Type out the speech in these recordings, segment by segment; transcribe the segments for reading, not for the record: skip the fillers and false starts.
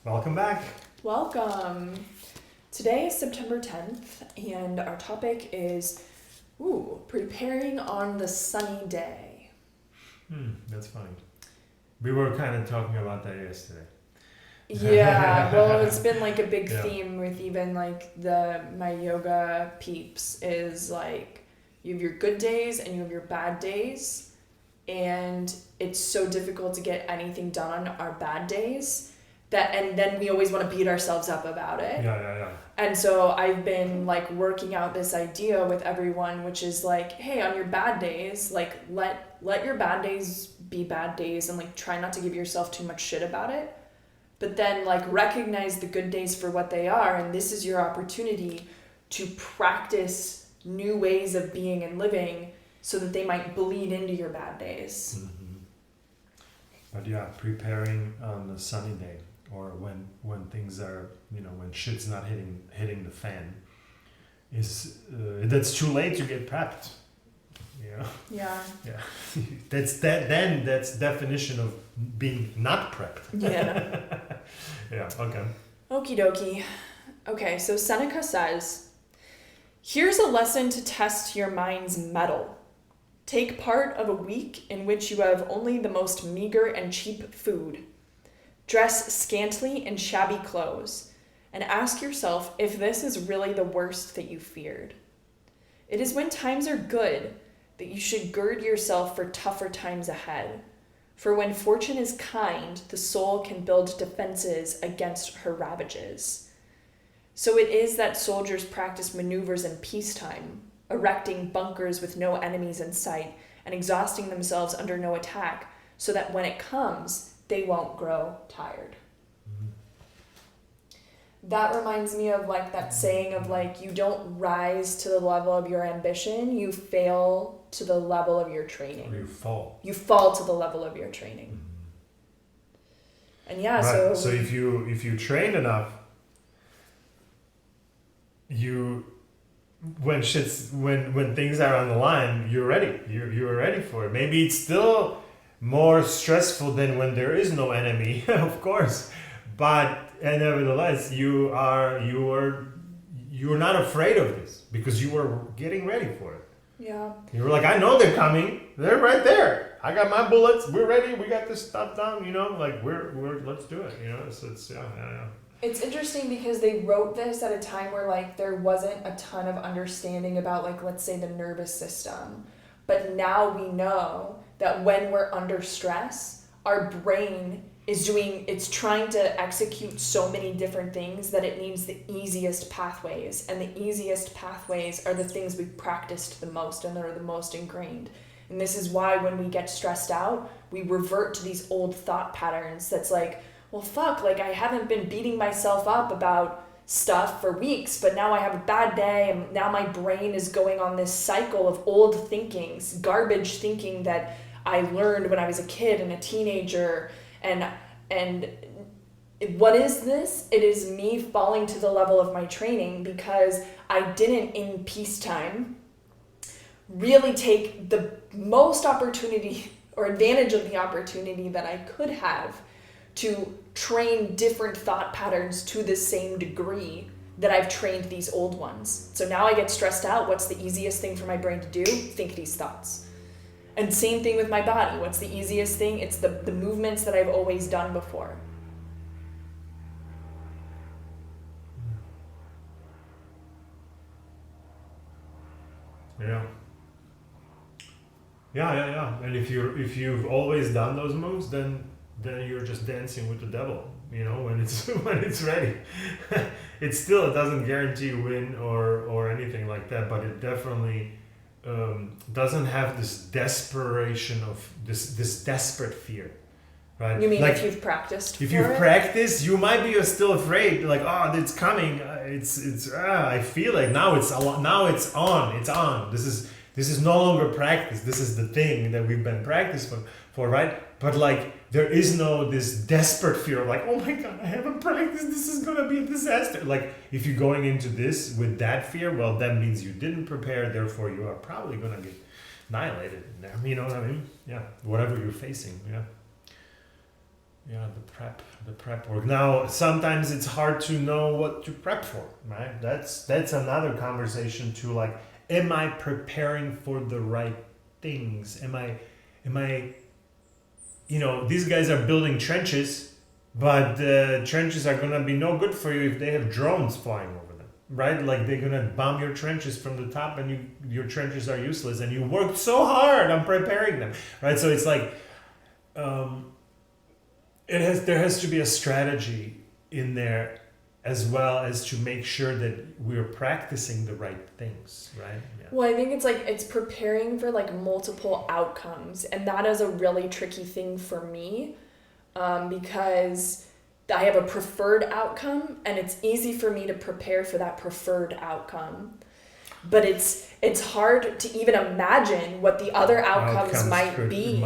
Welcome back. Welcome. Today is September 10th, and our topic is preparing on the sunny day. That's funny. We were kind of talking about that yesterday. Yeah, well, it's been like a big Yeah. theme with even like my yoga peeps is like you have your good days and you have your bad days, and it's so difficult to get anything done on our bad days and then we always want to beat ourselves up about it. Yeah. And so I've been like working out this idea with everyone, which is like, hey, on your bad days, like let your bad days be bad days and like try not to give yourself too much shit about it. But then like recognize the good days for what they are, and this is your opportunity to practice new ways of being and living so that they might bleed into your bad days. Mm-hmm. But yeah, preparing on a sunny day or when things are, when shit's not hitting the fan, is that's too late to get prepped. Yeah. Yeah. That's definition of being not prepped. Yeah. Yeah, okay. Okie dokie. Okay, so Seneca says, here's a lesson to test your mind's mettle. Take part of a week in which you have only the most meager and cheap food. Dress scantly in shabby clothes, and ask yourself if this is really the worst that you feared. It is when times are good that you should gird yourself for tougher times ahead. For when fortune is kind, the soul can build defenses against her ravages. So it is that soldiers practice maneuvers in peacetime, erecting bunkers with no enemies in sight and exhausting themselves under no attack, so that when it comes, they won't grow tired. That reminds me of like that saying of like, you don't rise to the level of your ambition, you fail to the level of your training. Or you fall. You fall to the level of your training. And yeah, right. so if you train enough, when things are on the line, you're ready. You're ready for it. Maybe it's still more stressful than when there is no enemy, of course, but nevertheless, you're not afraid of this because you were getting ready for it. yeah. You were like, I know they're coming. They're right there. I got my bullets. We're ready. We got this stuff done. Like we're let's do it. It's yeah. It's interesting because they wrote this at a time where like there wasn't a ton of understanding about like, let's say, the nervous system. But now we know that when we're under stress, our brain it's trying to execute so many different things that it needs the easiest pathways. And the easiest pathways are the things we've practiced the most and that are the most ingrained. And this is why when we get stressed out, we revert to these old thought patterns that's like, well, fuck, like I haven't been beating myself up about stuff for weeks, but now I have a bad day and now my brain is going on this cycle of old thinkings, garbage thinking that I learned when I was a kid and a teenager. And what is this? It is me falling to the level of my training because I didn't in peacetime really take the most opportunity or advantage of the opportunity that I could have to train different thought patterns to the same degree that I've trained these old ones. So now I get stressed out. What's the easiest thing for my brain to do? Think these thoughts. And same thing with my body. What's the easiest thing? It's the movements that I've always done before. Yeah. Yeah. And if you've always done those moves, then you're just dancing with the devil. When it's ready. It doesn't guarantee a win or anything like that, but it definitely doesn't have this desperation of this desperate fear, right? You mean like, if you've practiced? If you've practiced, you might be still afraid. Like, oh, it's coming. I feel like now it's on. It's on. This is no longer practice. This is the thing that we've been practicing for, right? But like, there is no this desperate fear of like, oh my god, I haven't practiced. This is gonna be a disaster. Like, if you're going into this with that fear, well, that means you didn't prepare. Therefore, you are probably gonna get annihilated. You know what I mean? Yeah. Whatever you're facing. Yeah. Yeah, the prep work. Now, sometimes it's hard to know what to prep for, right? That's another conversation too. Like, am I preparing for the right things? Am I, these guys are building trenches, but the trenches are gonna be no good for you if they have drones flying over them, right? Like, they're gonna bomb your trenches from the top, and your trenches are useless, and you worked so hard on preparing them, right? So it's like, there has to be a strategy in there, as well as to make sure that we're practicing the right things, right? Yeah. Well, I think it's preparing for like multiple outcomes, and that is a really tricky thing for me, because I have a preferred outcome, and it's easy for me to prepare for that preferred outcome, but it's hard to even imagine what the other outcomes might be,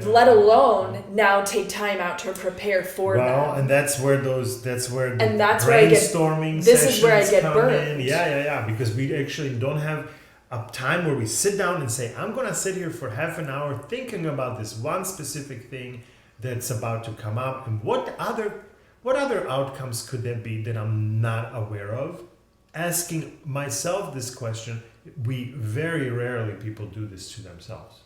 let alone now take time out to prepare for them. Well, and that's where the brainstorming sessions this is where I get come burned. in. Yeah, because we actually don't have a time where we sit down and say, I'm gonna sit here for half an hour thinking about this one specific thing that's about to come up, and what other outcomes could there be that I'm not aware of? Asking myself this question. We very rarely people do this to themselves.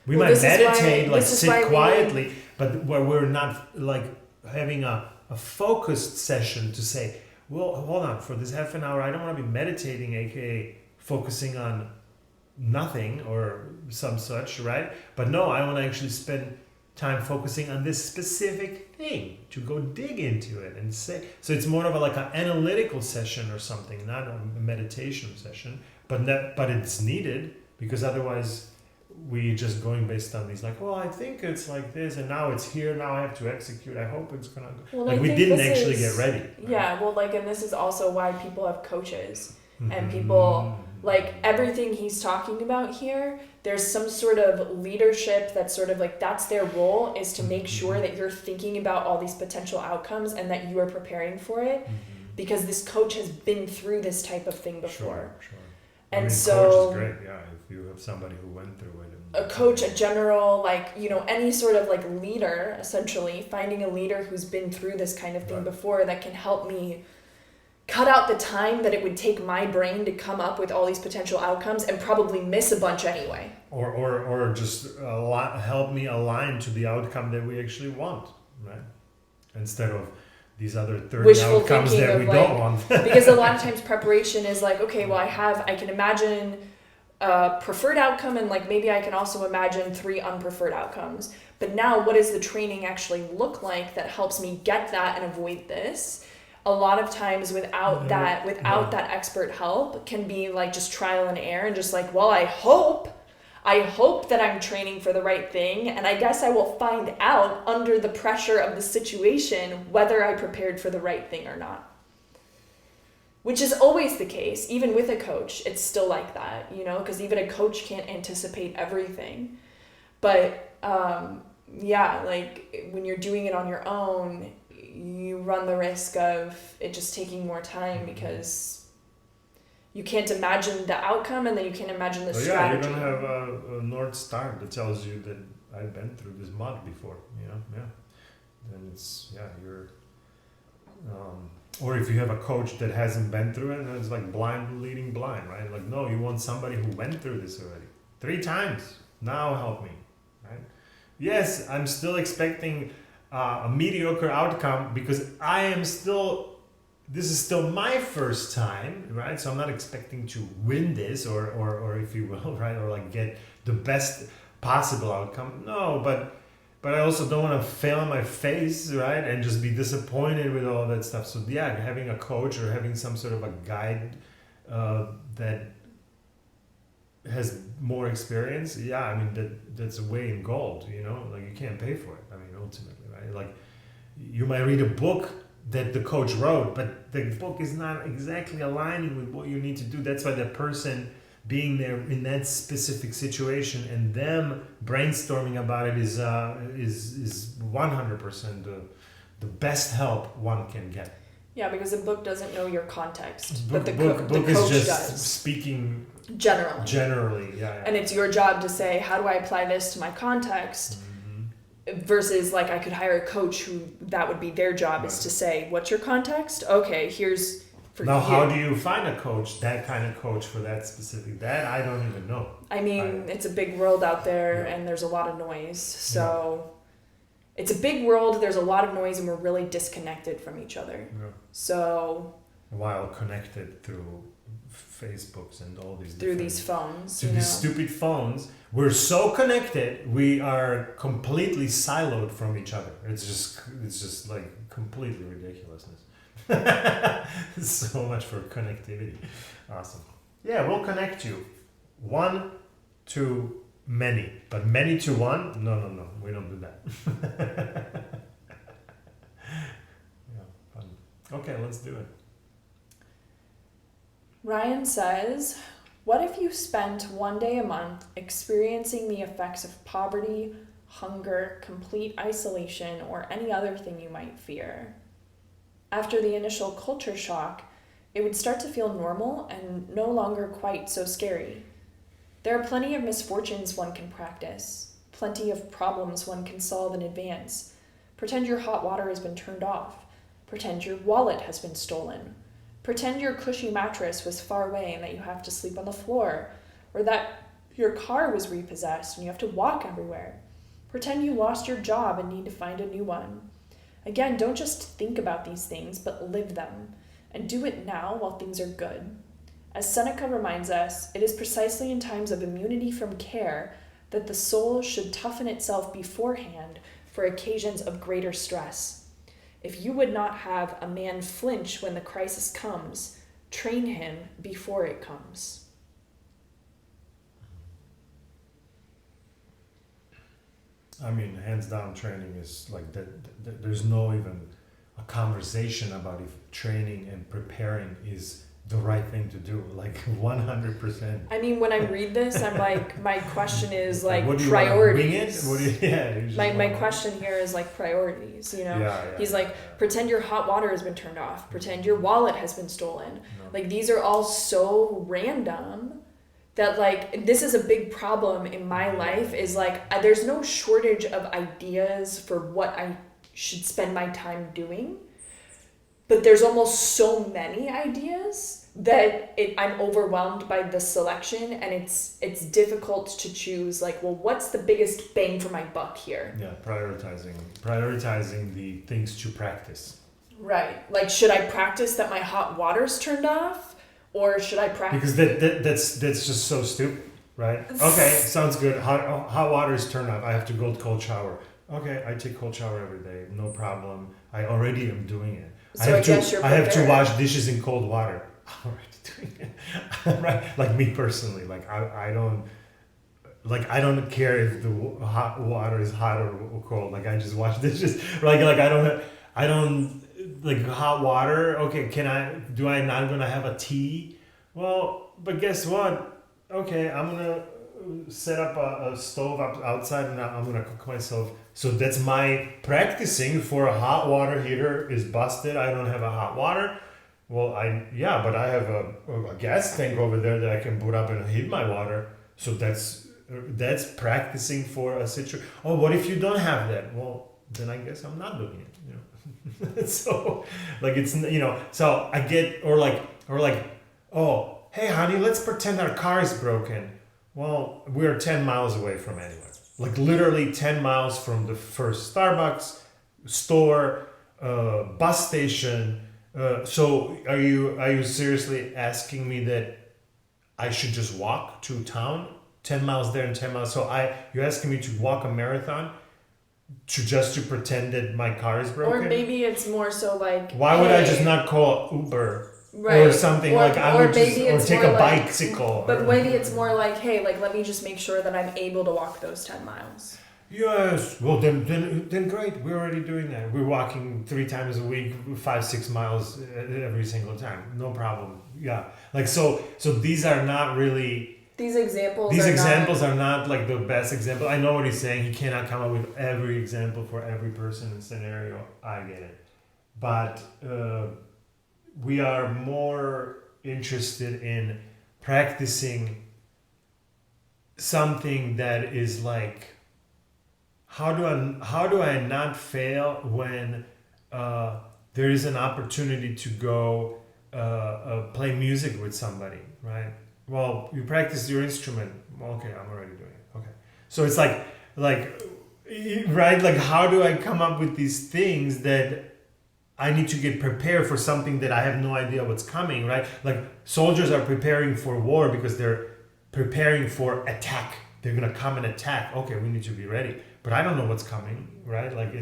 We might meditate, sit quietly, but where we're not like having a focused session to say, well, hold on, for this half an hour, I don't want to be meditating, aka focusing on nothing or some such, right? But no, I want to actually spend time focusing on this specific thing, to go dig into it and say. So it's more of an analytical session or something, not a meditation session. But it's needed, because otherwise we just going based on these I think it's like this, and now it's here, now I have to execute, I hope it's gonna go. Well, we didn't actually get ready. Right? Yeah, well, and this is also why people have coaches, and people, everything he's talking about here, there's some sort of leadership that's sort of that's their role, is to make sure that you're thinking about all these potential outcomes and that you are preparing for it, because this coach has been through this type of thing before. Sure. And coach is great, yeah, if you have somebody who went through it. A coach, a general, any sort of leader, essentially, finding a leader who's been through this kind of thing before, that can help me cut out the time that it would take my brain to come up with all these potential outcomes and probably miss a bunch anyway. Or just help me align to the outcome that we actually want, right? Instead of these other 30 wishful outcomes that we don't want. Because a lot of times preparation is okay, well, I can imagine a preferred outcome, and maybe I can also imagine 3 unpreferred outcomes. But now, what does the training actually look like that helps me get that and avoid this? A lot of times without that expert help can be just trial and error, and just well, I hope that I'm training for the right thing, and I guess I will find out under the pressure of the situation whether I prepared for the right thing or not. Which is always the case, even with a coach, it's still like that, because even a coach can't anticipate everything. But when you're doing it on your own, you run the risk of it just taking more time, because you can't imagine the outcome, and then you can't imagine the strategy. You don't have a North Star that tells you that I've been through this mud before, Then you're... or if you have a coach that hasn't been through it, then it's blind leading blind, right? No, you want somebody who went through this already 3 times. Now help me, right? Yes, I'm still expecting a mediocre outcome, because this is still my first time, right? So I'm not expecting to win this, or if you will, right? Or get the best possible outcome. No, but I also don't want to fail on my face, right? And just be disappointed with all that stuff. So having a coach or having some sort of a guide that has more experience, that's a way in gold, you can't pay for it. Ultimately, right? You might read a book that the coach wrote, but the book is not exactly aligning with what you need to do. That's why the person being there in that specific situation and them brainstorming about it is 100% the best help one can get. Yeah, because the book doesn't know your context, but the book coach is just does. Speaking generally, yeah. And it's your job to say, how do I apply this to my context? versus like I could hire a coach who that would be their job is to say, what's your context? Okay, here's for now, you. how do you find a coach, that kind of coach for that specific? That I don't even know. I mean, it's a big world out there, and there's a lot of noise. So it's a big world. There's a lot of noise, and we're really disconnected from each other. Yeah. So while connected through Facebooks and all these through these phones, through these stupid phones, we're so connected. We are completely siloed from each other. It's just like completely ridiculousness. So much for connectivity. Awesome. Yeah, we'll connect you. One to many, but many to one? No. We don't do that. Yeah, fun. Okay, let's do it. Ryan says, what if you spent one day a month experiencing the effects of poverty, hunger, complete isolation, or any other thing you might fear? After the initial culture shock, it would start to feel normal and no longer quite so scary. There are plenty of misfortunes one can practice, plenty of problems one can solve in advance. Pretend your hot water has been turned off. Pretend your wallet has been stolen. Pretend your cushy mattress was far away and that you have to sleep on the floor, or that your car was repossessed and you have to walk everywhere. Pretend you lost your job and need to find a new one. Again, don't just think about these things, but live them, and do it now while things are good. As Seneca reminds us, it is precisely in times of immunity from care that the soul should toughen itself beforehand for occasions of greater stress. If you would not have a man flinch when the crisis comes, train him before it comes. I mean, hands down, training is like that. There's no even a conversation about if training and preparing is the right thing to do. Like 100%. I mean, when I read this, I'm like, my question is like what do you priorities. What do you, yeah. My question here is like priorities. You know, he's like, pretend your hot water has been turned off. Pretend your wallet has been stolen. No. Like these are all so random. That like this is a big problem in my life is like there's no shortage of ideas for what I should spend my time doing, but there's almost so many ideas that I'm overwhelmed by the selection, and it's difficult to choose like, well, what's the biggest bang for my buck here? Yeah, prioritizing the things to practice. Right, like should I practice that my hot water's turned off? Or should I practice? Because that's just so stupid, right? Okay, sounds good. Hot water is turned off. I have to go to cold shower. Okay, I take cold shower every day. No problem. I already am doing it. So I have to wash dishes in cold water. I'm already doing it. Right? Like me personally, like I don't care if the hot water is hot or cold. Like I just wash dishes. Like I don't. Like hot water, okay, do I not gonna have a tea? Well, but guess what? Okay, I'm gonna set up a stove outside and I'm gonna cook myself. So that's my practicing for a hot water heater is busted. I don't have a hot water. Well, but I have a gas tank over there that I can put up and heat my water. So that's practicing for a situation. Oh, what if you don't have that? Well, then I guess I'm not doing it, you know. So like it's, you know, so I get or like oh, hey honey, let's pretend our car is broken. Well, we're 10 miles away from anywhere, like literally 10 miles from the first Starbucks store, bus station. So are you seriously asking me that I should just walk to town 10 miles there and 10 miles? So you're asking me to walk a marathon to pretend that my car is broken? Or maybe it's more so like, why would I just not call Uber or something? Or take a bicycle. But maybe it's more like, hey, like let me just make sure that I'm able to walk those 10 miles. Yes. Well, then great. We're already doing that. We're walking 3 times a week, 5-6 miles every single time. No problem. Yeah. Like so these are not really. These examples are not like the best example. I know what he's saying. He cannot come up with every example for every person and scenario. I get it. But we are more interested in practicing something that is like how do I not fail when there is an opportunity to go play music with somebody, right? Well, you practice your instrument. Okay, I'm already doing it. Okay, so it's like right, like how do I come up with these things that I need to get prepared for something that I have no idea what's coming, right? Like soldiers are preparing for war because they're preparing for attack. They're gonna come and attack. Okay, we need to be ready, but I don't know what's coming, right? Like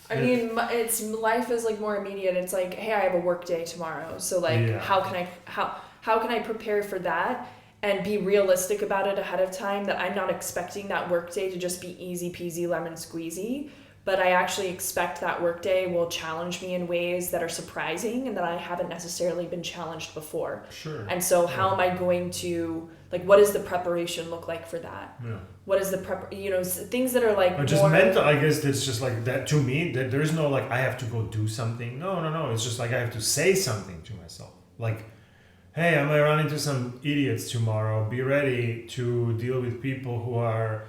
I mean, it's life is like more immediate. It's like, hey, I have a work day tomorrow, so like, how can I prepare for that and be realistic about it ahead of time? That I'm not expecting that work day to just be easy peasy lemon squeezy, but I actually expect that work day will challenge me in ways that are surprising and that I haven't necessarily been challenged before. Sure. And so, how am I going to what does the preparation look like for that? Yeah. What is the things that are like just more mental, I guess that's just like that to me, that there's no like I have to go do something. No. It's just like I have to say something to myself. Like, hey, I might run into some idiots tomorrow. Be ready to deal with people who are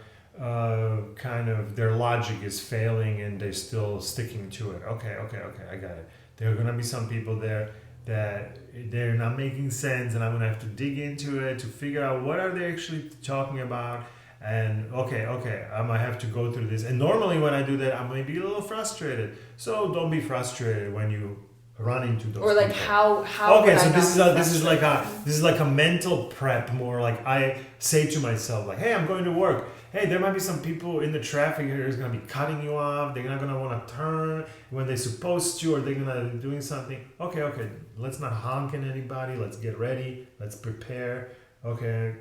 kind of their logic is failing and they're still sticking to it. Okay, I got it. There are gonna be some people there that they're not making sense, and I'm gonna have to dig into it to figure out what are they actually talking about. And okay, I might have to go through this. And normally when I do that, I might be a little frustrated. So don't be frustrated when you run into those. Or like people. how. Okay, so this is like a mental prep. More like I say to myself, like, hey, I'm going to work. Hey, there might be some people in the traffic here who's gonna be cutting you off. They're not gonna want to turn when they're supposed to, or they're gonna be doing something. Okay. Let's not honk at anybody. Let's get ready. Let's prepare. Okay.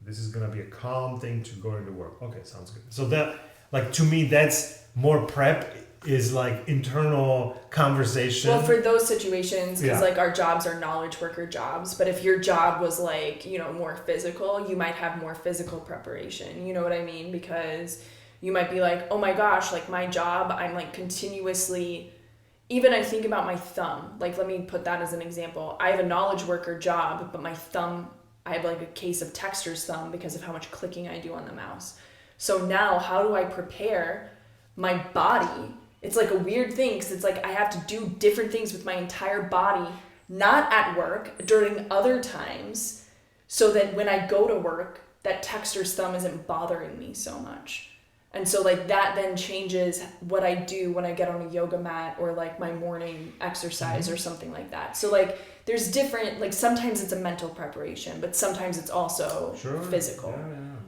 This is gonna be a calm thing to go into work. Okay, sounds good. So that, like, to me, that's more prep is like internal conversation. Well, for those situations, because like our jobs are knowledge worker jobs, but if your job was like, more physical, you might have more physical preparation. You know what I mean? Because you might be like, oh my gosh, like my job, I'm like continuously, even I think about my thumb. Like, let me put that as an example. I have a knowledge worker job, but my thumb, I have like a case of texter's thumb because of how much clicking I do on the mouse. So now how do I prepare my body? It's like a weird thing because it's like I have to do different things with my entire body, not at work, during other times, so that when I go to work, that texter's thumb isn't bothering me so much. And so like that then changes what I do when I get on a yoga mat or like my morning exercise or something like that. So like there's different, like sometimes it's a mental preparation, but sometimes it's also physical,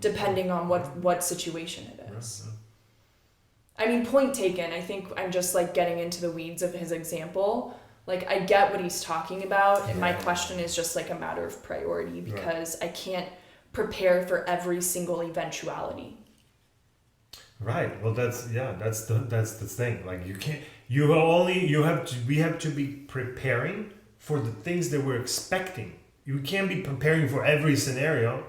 depending on what situation it is. I mean, point taken. I think I'm just like getting into the weeds of his example. Like I get what he's talking about, and my question is just like a matter of priority because I can't prepare for every single eventuality. Right. Well, that's the thing. Like we have to be preparing for the things that we're expecting. You can't be preparing for every scenario.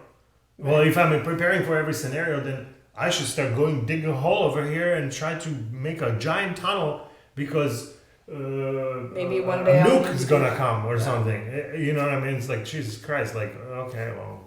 Right. Well, if I'm preparing for every scenario, then I should start dig a hole over here and try to make a giant tunnel because maybe one day a nuke is gonna come or something. You know what I mean? It's like Jesus Christ. Like okay, well,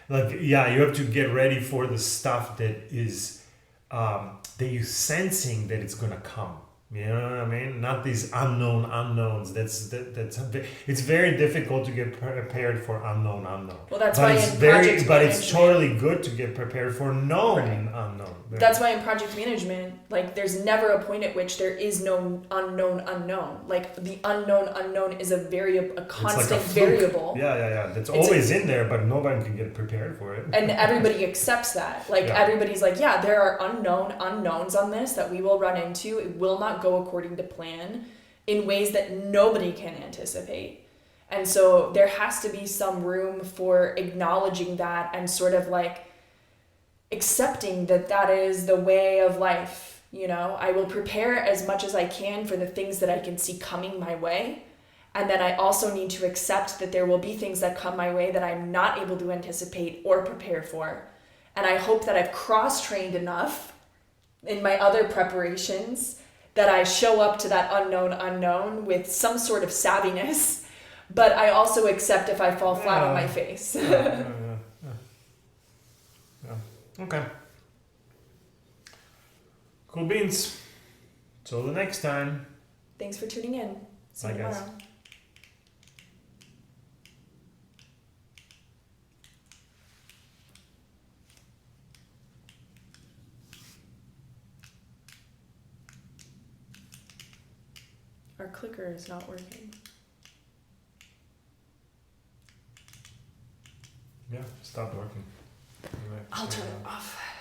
like you have to get ready for the stuff that is that you're sensing that it's gonna come. You know what I mean? Not these unknowns. That's it's very difficult to get prepared for unknown. Well, that's why in project management, it's totally good to get prepared for known unknown. That's why in project management, like there's never a point at which there is no unknown. Like the unknown is a constant variable. Yeah. That's always in there, but nobody can get prepared for it. And everybody accepts that. Like everybody's like, yeah, there are unknowns on this that we will run into. It will not go according to plan in ways that nobody can anticipate. And so there has to be some room for acknowledging that and sort of like accepting that is the way of life. I will prepare as much as I can for the things that I can see coming my way. And then I also need to accept that there will be things that come my way that I'm not able to anticipate or prepare for. And I hope that I've cross-trained enough in my other preparations that I show up to that unknown with some sort of savviness, but I also accept if I fall flat on my face. Okay. Cool beans. Till the next time. Thanks for tuning in. See you Bye, guys. tomorrow. Our clicker is not working. Yeah, stopped working. I'll turn it off.